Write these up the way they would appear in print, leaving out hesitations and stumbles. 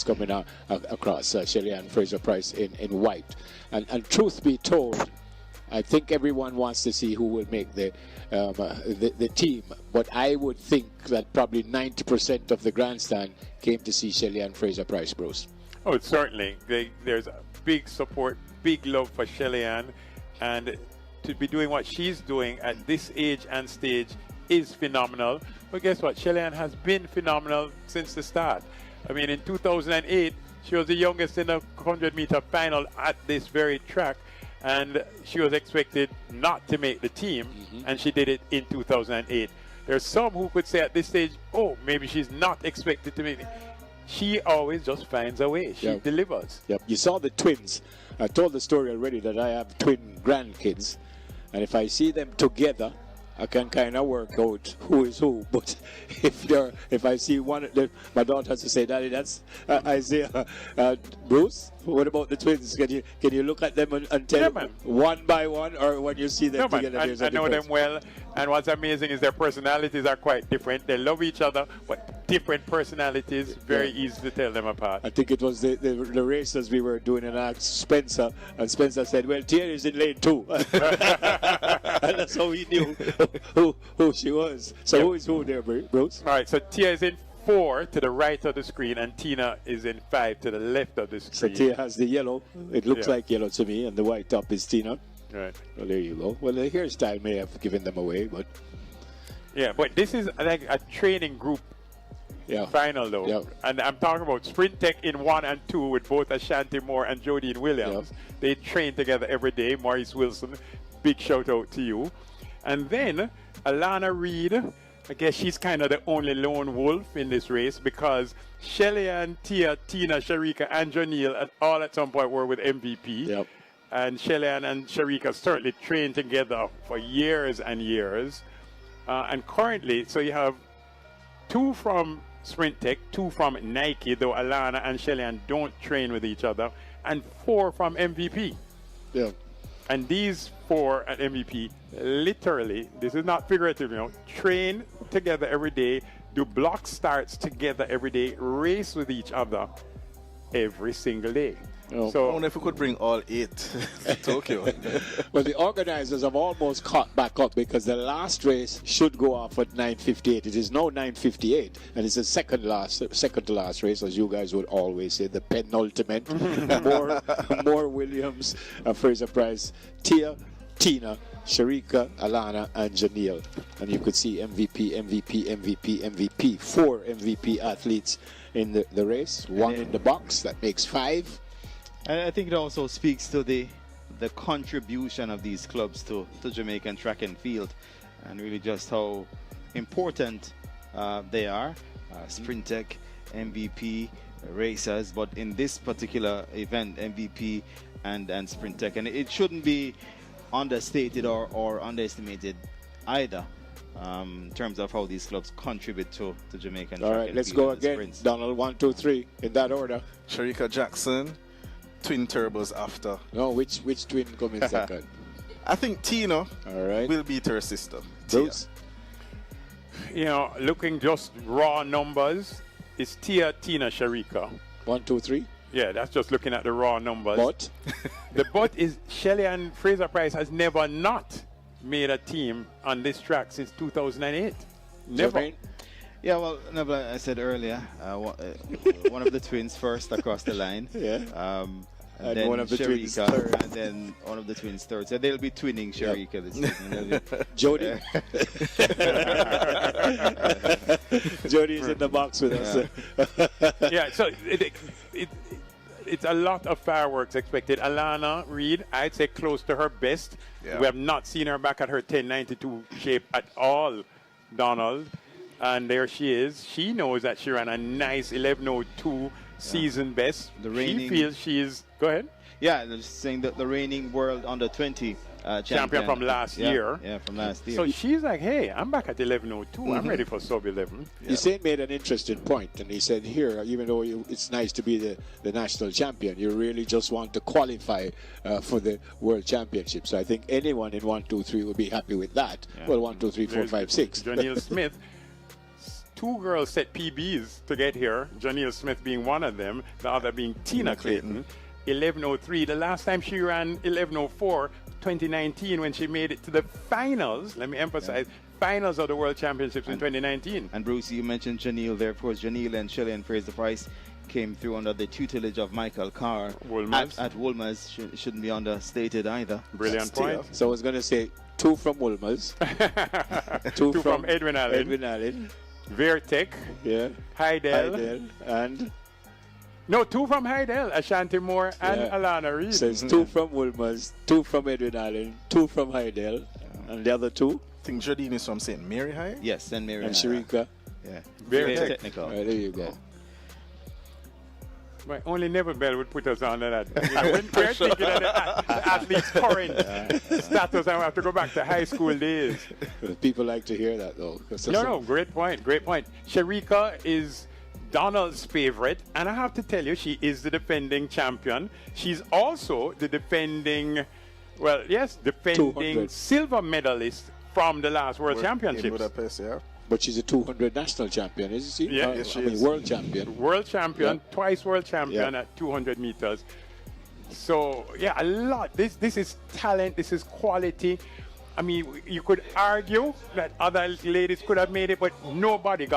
coming out across Shelly-Ann Fraser-Pryce in white. And truth be told, I think everyone wants to see who will make the team, but I would think that probably 90% of the grandstand came to see Shelly-Ann Fraser-Pryce, Bruce. Oh, certainly. There's a big support, big love for Shelly-Ann, and to be doing what she's doing at this age and stage is phenomenal. But guess what? Shelly-Ann has been phenomenal since the start. I mean, in 2008, she was the youngest in the 100-meter final at this very track, and she was expected not to make the team, and she did it in 2008. There's some who could say at this stage, oh, maybe she's not expected to make it. She always just finds a way. She delivers. Yep. You saw the twins. I told the story already that I have twin grandkids, and if I see them together, I can kind of work out who is who. But if I see one, my daughter has to say, "Daddy, that's Isaiah." Bruce, what about the twins? Can you look at them and tell one by one, or when you see them together? I know them well, and what's amazing is their personalities are quite different. They love each other, but different personalities. Very easy to tell them apart. I think it was the races we were doing, and I asked Spencer, and Spencer said, "Well, Tia is in lane 2." And that's how he knew who she was. So who is who there, Bruce? All right, so Tia is in 4 to the right of the screen, and Tina is in 5 to the left of the screen. So Tia has the yellow. It looks like yellow to me, and the white top is Tina. Right. Well, there you go. Well, the hairstyle may have given them away, but... Yeah, but this is like a training group final, though. Yeah. And I'm talking about Sprint Tech in 1 and 2 with both Ashanti Moore and Jodine Williams. They train together every day. Maurice Wilson, big shout out to you. And then Alana Reid, I guess she's kind of the only lone wolf in this race, because Shelly-Ann, Tia, Tina, Shericka, and Janelle all at some point were with MVP. Yep. And Shelly-Ann and Shericka certainly trained together for years and years. And currently, so you have 2 from Sprint Tech, 2 from Nike, though Alana and Shelly-Ann don't train with each other, and 4 from MVP. Yeah. And these 4 at MVP, literally, this is not figurative, train together every day, do block starts together every day, race with each other every single day. Oh. So I wonder if we could bring all 8 to Tokyo. Well, the organizers have almost caught back up, because the last race should go off at 9:58. It is now 9:58, and it's the second to last race, as you guys would always say, the penultimate. More Williams, Fraser-Pryce, Tia, Tina, Shericka, Alana, and Janelle. And you could see MVP. 4 MVP athletes in the race, 1 in the box. That makes 5. And I think it also speaks to the contribution of these clubs to Jamaican track and field, and really just how important they are. Sprint Tech, MVP, racers, but in this particular event, MVP and Sprint Tech. And it shouldn't be understated or underestimated either, in terms of how these clubs contribute to Jamaican track and field. All right, let's go again. Sprints. Donald, 1, 2, 3, in that order. Shericka Jackson. Twin turbos after. No, which twin come in second? I think Tina will beat her sister. Bruce? Looking just raw numbers, it's Tia, Tina, Shericka. 1, 2, 3? Yeah, that's just looking at the raw numbers. But? The but is Shelly-Ann Fraser-Pryce has never not made a team on this track since 2008. Never. Yeah, well, like I said earlier, one of the twins first across the line. And then one of the twins Shericka, third. and then one of the twins third. So they'll be twinning Shericka this season. Jody. Jody is in the box with us. Yeah, so it's a lot of fireworks expected. Alana Reid, I'd say close to her best. Yeah. We have not seen her back at her 1092 shape at all, Donald. And there she is. She knows that she ran a nice 11:02 season best. She feels she is. Go ahead. Yeah, they're just saying that the reigning world under 20 champion from last year. Yeah, from last year. So she's like, hey, I'm back at 11:02. I'm ready for sub 11. Yeah. Usain made an interesting point, and he said here, even though it's nice to be the national champion, you really just want to qualify for the world championship. So I think anyone in 1, 2, 3 would be happy with that. Yeah. Well, 1, 2, 3, 4, 5, 6. Janelle Smith two girls set PBs to get here, Janelle Smith being one of them, the other being Tina Clayton. 11:03. The last time she ran 11:04, 2019, when she made it to the finals. Let me emphasize, finals of the World Championships in 2019. And Bruce, you mentioned Janelle there. Of course, Janelle and Shelly-Ann Fraser-Pryce came through under the tutelage of Michael Carr Woolmers. at Woolmers. Shouldn't be understated either. Brilliant point. So I was going to say 2 from Woolmers, Two from Edwin Allen. Edwin Allen, Vertec. yeah, Heidel. Heidel, and No, 2 from Heidel, Ashanti Moore and Yeah. Alana Reid. so it's 2 from Woolmers, 2 from Edwin Allen, 2 from Heidel, and the other 2, I think Jardine is from St. Mary High. Yes, and Mary. and Shericka. Yeah. Very Very tech. technical. Right, there you go. Right, only Never Bell would put us under that. You know, when we're thinking of the athlete's current status, I have to go back to high school days. People like to hear that, though. 'cause No, great point, great point. Shericka is Donald's favorite, and I have to tell you, she is the defending champion. She's also the defending 200. silver medalist from the last World In Championships. Budapest, yeah. But she's a 200 national champion, isn't she? Yeah. Yes, she I mean, is. world champion. World champion, Yeah. twice world champion Yeah. at 200 meters. So, yeah, a lot. This is talent, this is quality. I mean, you could argue that other ladies could have made it, but nobody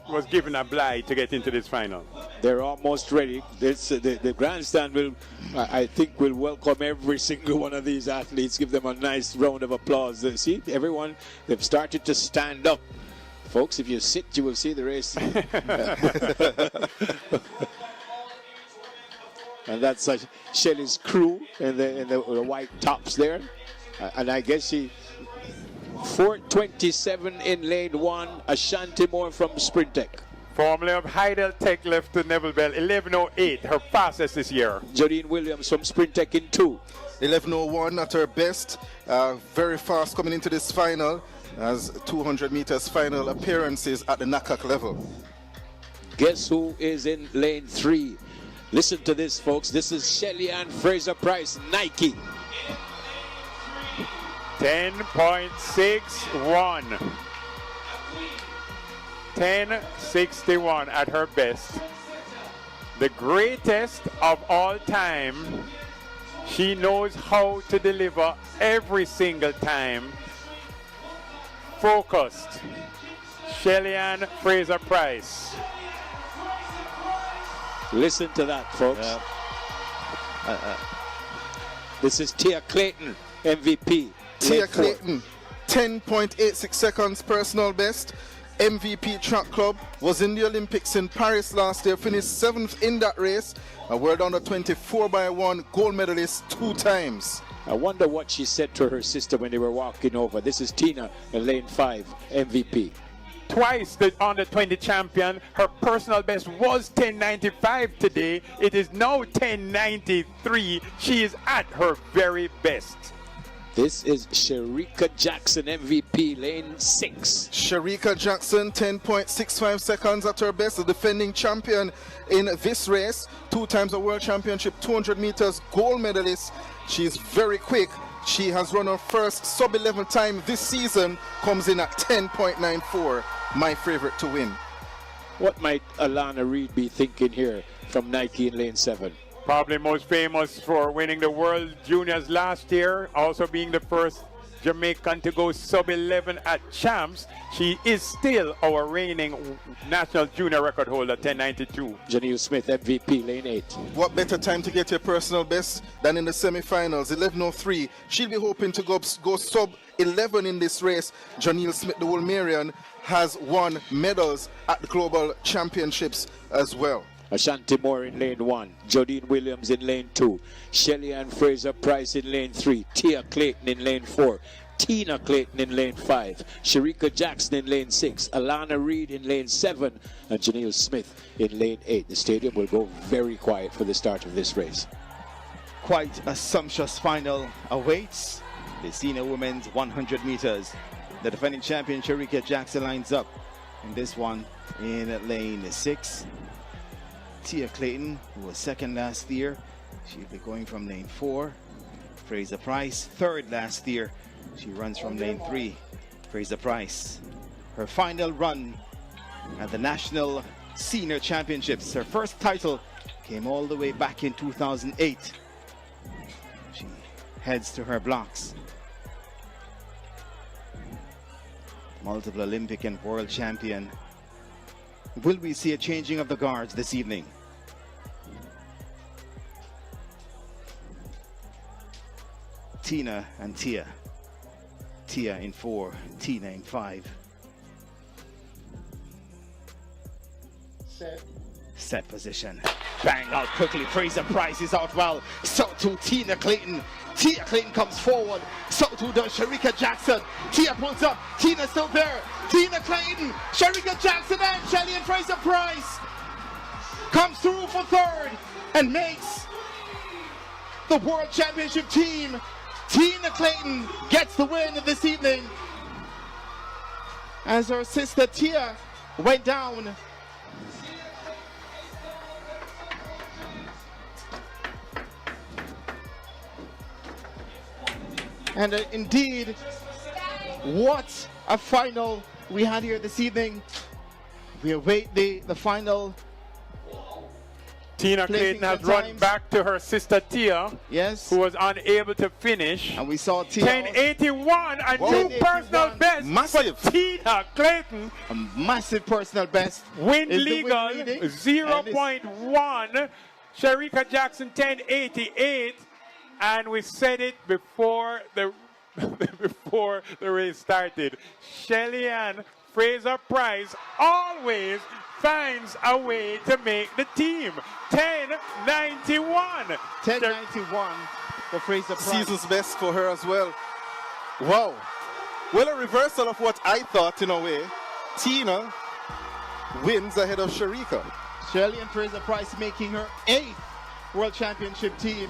was given a blight to get into this final. They're almost ready. The grandstand I think, will welcome every single one of these athletes, give them a nice round of applause. See, everyone, they've started to stand up. Folks, if you sit, you will see the race. And that's Shelly's crew in the white tops there. And I guess she 4:27 in lane 1, Ashanti Moore from Sprintec. Formerly of Heidel Tech left to Neville Bell, 11:08, her fastest this year. Jodine Williams from Sprintec in 2. 11:01 at her best. Very fast coming into this final, as 200 meters final appearances at the NACAC level. Guess who is in lane 3? Listen to this, folks. This is Shelly-Ann Fraser-Pryce, Nike. 10.61. 10.61 at her best. The greatest of all time. She knows how to deliver every single time. Focused. Shelly-Ann Fraser-Pryce. Listen to that, folks. This is Tia Clayton, MVP. Tia lane 4. Clayton, 10.86 seconds personal best. MVP track club, was in the Olympics in Paris last year, finished 7th in that race. A world under 24x1 gold medalist 2 times. I wonder what she said to her sister when they were walking over. This is Tina in lane 5, MVP. Twice the under 20 champion. Her personal best was 10.95 today. It is now 10.93. She is at her very best. This is Shericka Jackson, MVP, lane 6. Shericka Jackson, 10.65 seconds at her best, the defending champion in this race. 2 times a world championship, 200 meters gold medalist. She's very quick. She has run her first sub-11 time this season, comes in at 10.94. My favorite to win. What might Alana Reid be thinking here from Nike in lane 7? Probably most famous for winning the World Juniors last year, also being the first Jamaican to go sub-11 at Champs. She is still our reigning national junior record holder, 10.92. Janelle Smith, MVP, lane 8. What better time to get your personal best than in the semi-finals, 11:03. She'll be hoping to go sub-11 in this race. Janelle Smith, the Wolmerian, has won medals at the Global Championships as well. Ashanti Moore in lane 1. Jodine Williams in lane 2. Shelly-Ann Fraser-Pryce in lane 3. Tia Clayton in lane 4. Tina Clayton in lane 5. Shericka Jackson in lane 6. Alana Reid in lane 7. And Janelle Smith in lane 8. The stadium will go very quiet for the start of this race. Quite a sumptuous final awaits the senior women's 100 meters. The defending champion Shericka Jackson lines up in this one in lane 6. Tia Clayton, who was second last year, she'll be going from lane 4. Fraser-Pryce, third last year, she runs from lane 3. Fraser-Pryce, her final run at the National Senior Championships. Her first title came all the way back in 2008. She heads to her blocks. Multiple Olympic and world champion. Will we see a changing of the guards this evening? Tina and Tia. Tia in 4, Tina in 5. Set position. Bang out quickly. Fraser Price is out well. So too Tina Clayton. Tia Clayton comes forward. So too does Shericka Jackson. Tia pulls up. Tina still there. Tina Clayton. Shericka Jackson and Shelly-Ann Fraser-Pryce comes through for third and makes the World Championship team. Tina Clayton gets the win this evening as her sister Tia went down. And indeed, what a final we had here this evening. We await the final. Tina Clayton has run back to her sister Tia, yes, who was unable to finish. And we saw Tia 10:81, a new personal best massive for Tina Clayton. A massive personal best. Wind legal 0.1. Shericka Jackson 10:88. And we said it before the before the race started. Shelly-Ann Fraser-Pryce always finds a way to make the team. 10:91. 10:91 for Fraser-Pryce. Season's best for her as well. Wow. Well, a reversal of what I thought in a way. Tina wins ahead of Shericka. Shelly-Ann Fraser-Pryce making her 8th World Championship team,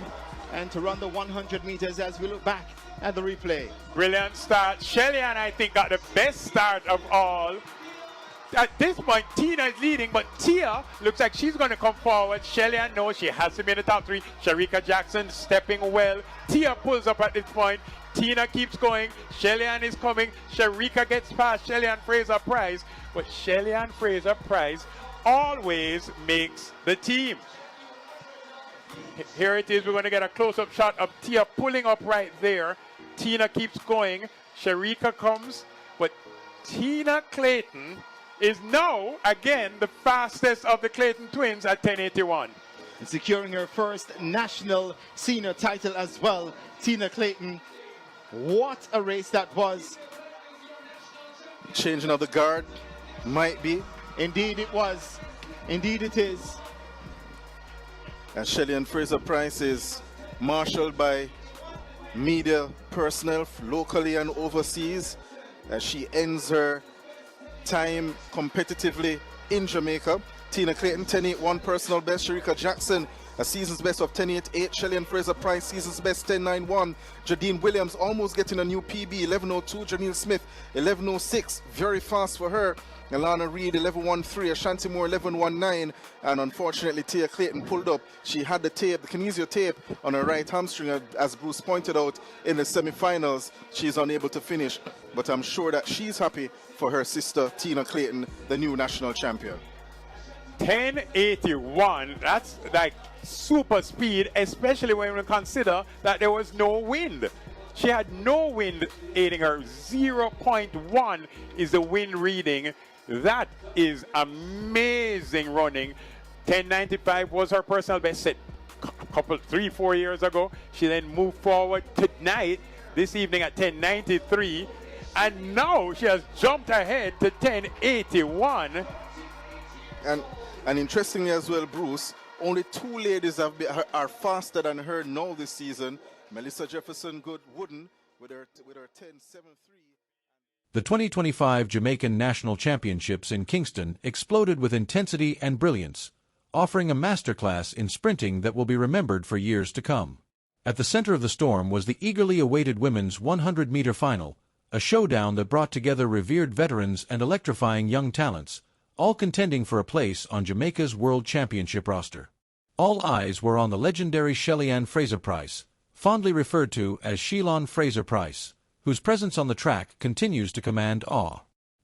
and to run the 100 meters as we look back at the replay. Brilliant start. Shelly-Ann, I think, got the best start of all. At this point, Tina is leading, but Tia looks like she's going to come forward. Shelly-Ann knows she has to be in the top 3. Shericka Jackson stepping well. Tia pulls up at this point. Tina keeps going. Shelly-Ann is coming. Shericka gets past Shelly-Ann Fraser-Pryce, but Shelly-Ann Fraser-Pryce always makes the team. Here it is. We're going to get a close-up shot of Tia pulling up right there. Tina keeps going. Shericka comes, but Tina Clayton is now, again, the fastest of the Clayton twins at 10:81. And securing her first national senior title as well, Tina Clayton. What a race that was. Changing of the guard might be. Indeed it was. Indeed it is. And Shelly-Ann Fraser-Pryce is marshaled by media personnel locally and overseas as she ends her time competitively in Jamaica. Tina Clayton 10:81 personal best. Shericka Jackson a season's best of 10:88. Shelly-Ann Fraser-Pryce season's best 10:91. Jadine Williams almost getting a new PB 11:02. Janelle Smith 11:06, very fast for her. Alana Reed 11:13. Ashanti Moore 11:19. And unfortunately Tia Clayton pulled up. She had the tape, the kinesio tape on her right hamstring, as Bruce pointed out in the semi-finals. She's unable to finish, but I'm sure that she's happy for her sister Tina Clayton, the new national champion. 10:81, that's like super speed, especially when we consider that there was no wind. She had no wind aiding her. 0.1 is the wind reading. That is amazing running. 10:95 was her personal best set a couple, 3-4 years ago. She then moved forward tonight, this evening at 10:93, and now she has jumped ahead to 10:81. And interestingly as well, Bruce, only 2 ladies are faster than her now this season. Melissa Jefferson Good-Wooden with her 10:73. The 2025 Jamaican National Championships in Kingston exploded with intensity and brilliance, offering a masterclass in sprinting that will be remembered for years to come. At the center of the storm was the eagerly awaited women's 100-meter final, a showdown that brought together revered veterans and electrifying young talents, all contending for a place on Jamaica's World Championship roster. All eyes were on the legendary Shelly-Ann Fraser-Pryce, fondly referred to as Shelan Fraser Price, whose presence on the track continues to command awe.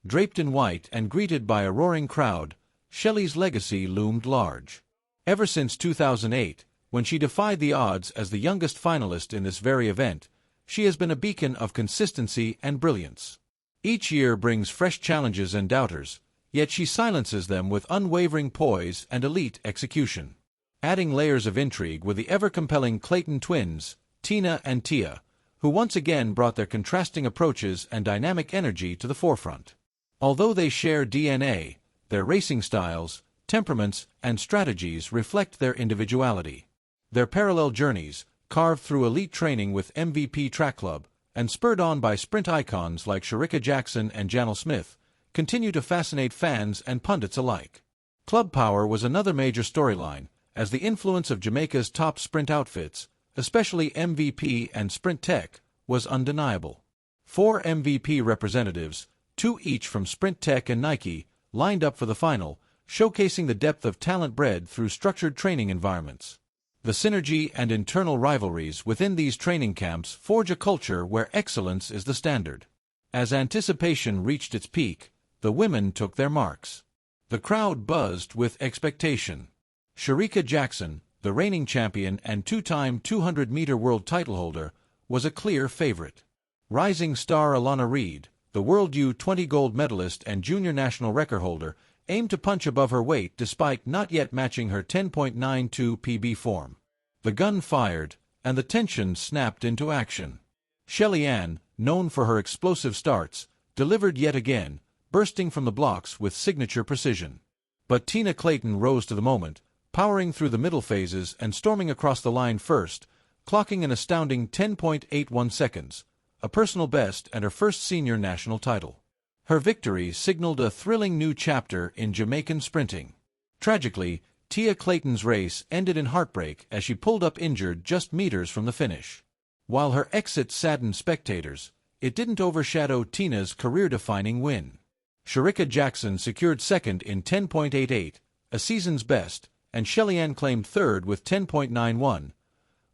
Draped in white and greeted by a roaring crowd, Shelly's legacy loomed large. Ever since 2008, when she defied the odds as the youngest finalist in this very event, she has been a beacon of consistency and brilliance. Each year brings fresh challenges and doubters, yet she silences them with unwavering poise and elite execution. Adding layers of intrigue were the ever-compelling Clayton twins, Tina and Tia, who once again brought their contrasting approaches and dynamic energy to the forefront. Although they share DNA, their racing styles, temperaments, and strategies reflect their individuality. Their parallel journeys, carved through elite training with MVP Track Club, and spurred on by sprint icons like Shericka Jackson and Janelle Smith, continue to fascinate fans and pundits alike. Club power was another major storyline, as the influence of Jamaica's top sprint outfits, especially MVP and Sprint Tech, was undeniable. 4 MVP representatives, 2 each from Sprint Tech and Nike, lined up for the final, showcasing the depth of talent bred through structured training environments. The synergy and internal rivalries within these training camps forge a culture where excellence is the standard. As anticipation reached its peak, the women took their marks. The crowd buzzed with expectation. Shericka Jackson, the reigning champion and 2-time 200-meter world title holder, was a clear favorite. Rising star Alana Reid, the World U20 gold medalist and junior national record holder, aimed to punch above her weight despite not yet matching her 10.92 PB form. The gun fired, and the tension snapped into action. Shelly-Ann, known for her explosive starts, delivered yet again, bursting from the blocks with signature precision. But Tina Clayton rose to the moment, powering through the middle phases and storming across the line first, clocking an astounding 10.81 seconds, a personal best and her first senior national title. Her victory signaled a thrilling new chapter in Jamaican sprinting. Tragically, Tia Clayton's race ended in heartbreak as she pulled up injured just meters from the finish. While her exit saddened spectators, it didn't overshadow Tina's career-defining win. Shericka Jackson secured second in 10.88, a season's best, and Shelly-Ann claimed third with 10.91,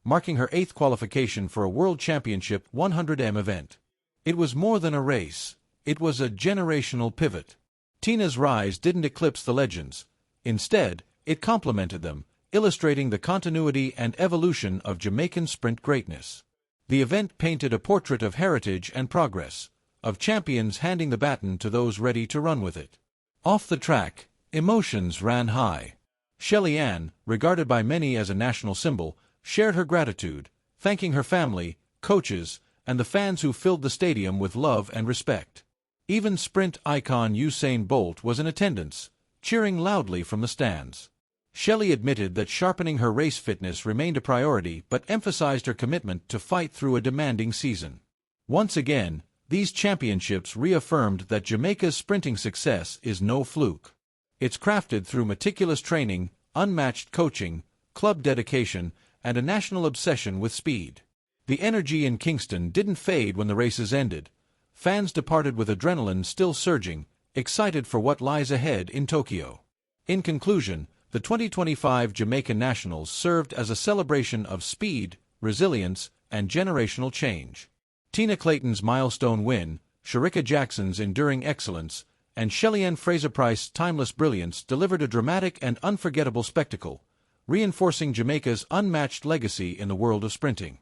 marking her 8th qualification for a World Championship 100m event. It was more than a race. It was a generational pivot. Tina's rise didn't eclipse the legends. Instead, it complemented them, illustrating the continuity and evolution of Jamaican sprint greatness. The event painted a portrait of heritage and progress, of champions handing the baton to those ready to run with it. Off the track, emotions ran high. Shelly-Ann, regarded by many as a national symbol, shared her gratitude, thanking her family, coaches, and the fans who filled the stadium with love and respect. Even sprint icon Usain Bolt was in attendance, cheering loudly from the stands. Shelly admitted that sharpening her race fitness remained a priority but emphasized her commitment to fight through a demanding season. Once again, these championships reaffirmed that Jamaica's sprinting success is no fluke. It's crafted through meticulous training, unmatched coaching, club dedication, and a national obsession with speed. The energy in Kingston didn't fade when the races ended. Fans departed with adrenaline still surging, excited for what lies ahead in Tokyo. In conclusion, the 2025 Jamaican Nationals served as a celebration of speed, resilience, and generational change. Tina Clayton's milestone win, Shericka Jackson's enduring excellence, and Shelly-Ann Fraser-Pryce's timeless brilliance delivered a dramatic and unforgettable spectacle, reinforcing Jamaica's unmatched legacy in the world of sprinting.